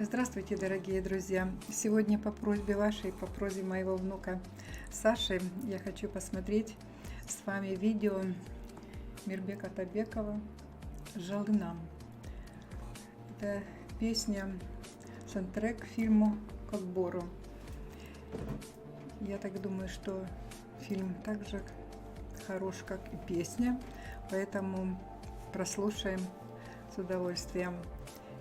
Здравствуйте, дорогие друзья! Сегодня по просьбе вашей, по просьбе моего внука Саши, я хочу посмотреть с вами видео Мирбека Табекова «Жалынам». Это песня, саундтрек к фильму «Как-Бору». Я так думаю, что фильм также хорош, как и песня, поэтому прослушаем с удовольствием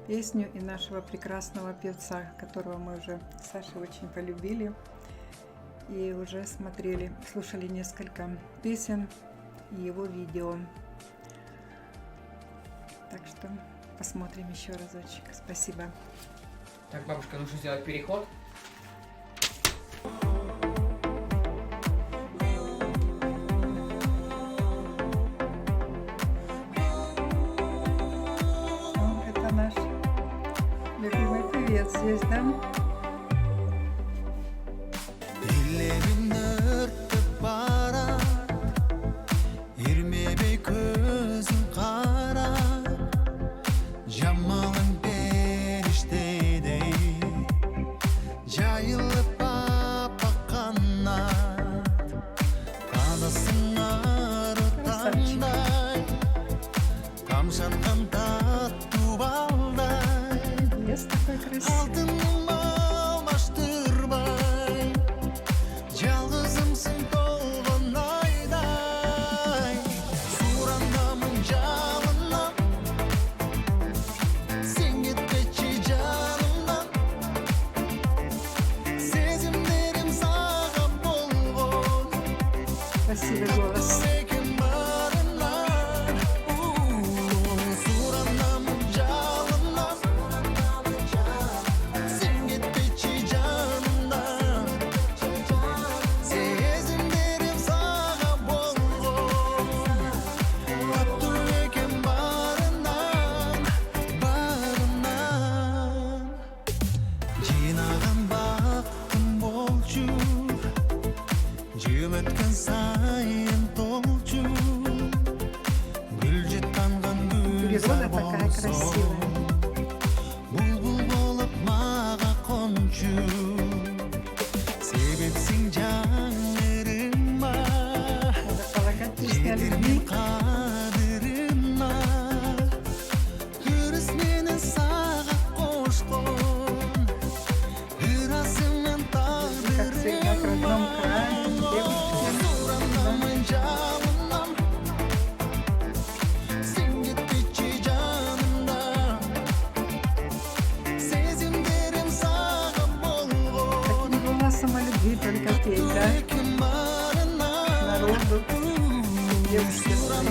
песню и нашего прекрасного певца, которого мы уже с Сашей очень полюбили и уже слушали несколько песен и его видео. Так что посмотрим еще разочек. Спасибо. Так, бабушка, нужно сделать переход. Это наш любимый певец здесь, да? Лес такой красивый. Красивый голос. Природа такая красивая. Надо полагать, песня о любви. Как всегда, в родном крае, девушки. Самолюбви только петь, да? Народу, девушке своей.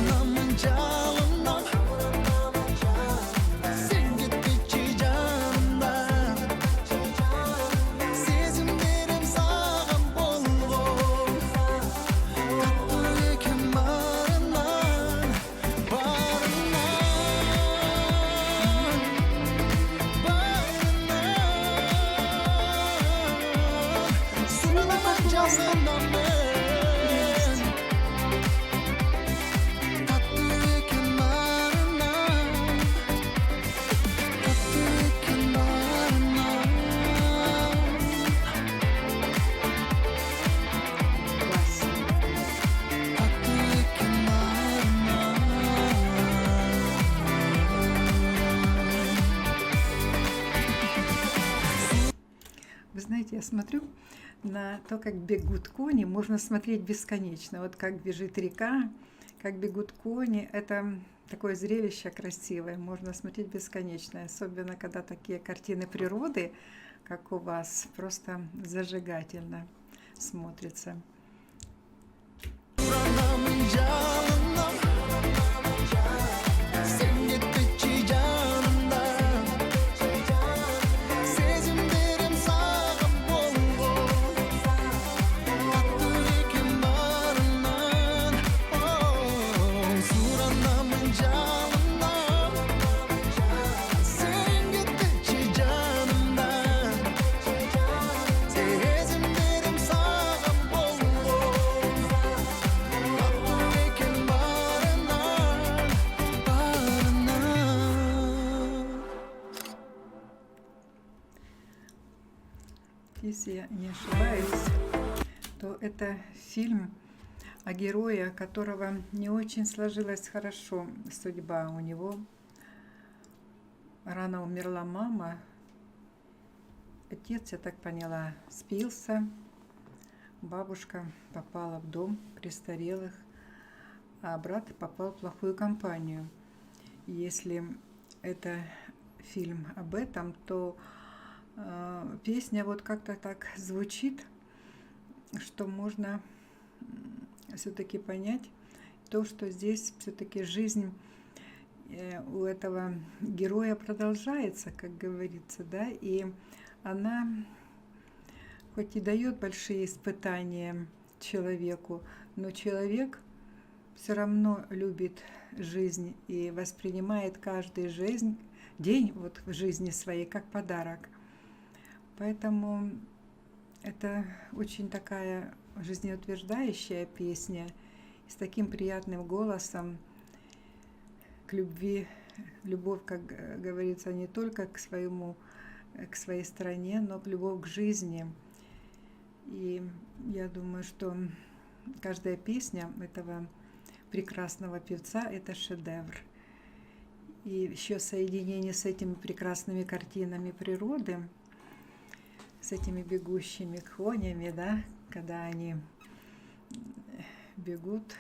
Вы знаете, я смотрю на то, как бегут кони, можно смотреть бесконечно. Вот как бежит река, как бегут кони, это такое зрелище красивое, можно смотреть бесконечно. Особенно, когда такие картины природы, как у вас, просто зажигательно смотрится. если я не ошибаюсь, то это фильм о герое, которого не очень сложилась хорошо судьба у него. Рано умерла мама, отец, я так поняла, спился, бабушка попала в дом престарелых, а брат попал в плохую компанию. Если это фильм об этом, то песня вот как-то так звучит, что можно все-таки понять то, что здесь все-таки жизнь у этого героя продолжается, как говорится, да, и она хоть и дает большие испытания человеку, но человек все равно любит жизнь и воспринимает каждый день вот в жизни своей как подарок. Поэтому это очень такая жизнеутверждающая песня с таким приятным голосом к любви. Любовь, как говорится, не только к своей стране, но любовь к жизни. И я думаю, что каждая песня этого прекрасного певца – это шедевр. И еще соединение с этими прекрасными картинами природы, с этими бегущими конями, да, когда они бегут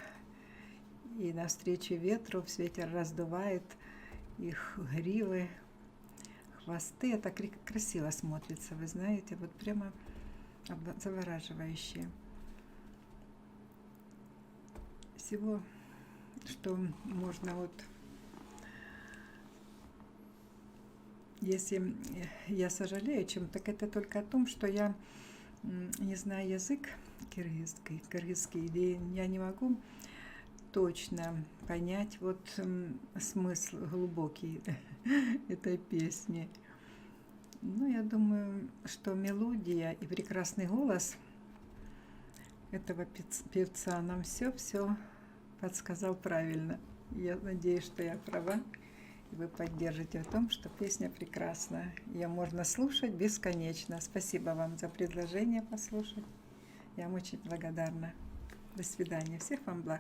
и навстречу ветру, ветер раздувает их гривы, хвосты. Это красиво смотрится, вы знаете, вот прямо завораживающе. Всего, что можно вот... Если я сожалею о чем, так это только о том, что я не знаю язык кыргызский, или я не могу точно понять вот смысл глубокий этой песни. Ну, я думаю, что мелодия и прекрасный голос этого певца нам все подсказал правильно. Я надеюсь, что я права. Вы поддержите в том, что песня прекрасна. Ее можно слушать бесконечно. Спасибо вам за предложение послушать. Я вам очень благодарна. До свидания. Всех вам благ.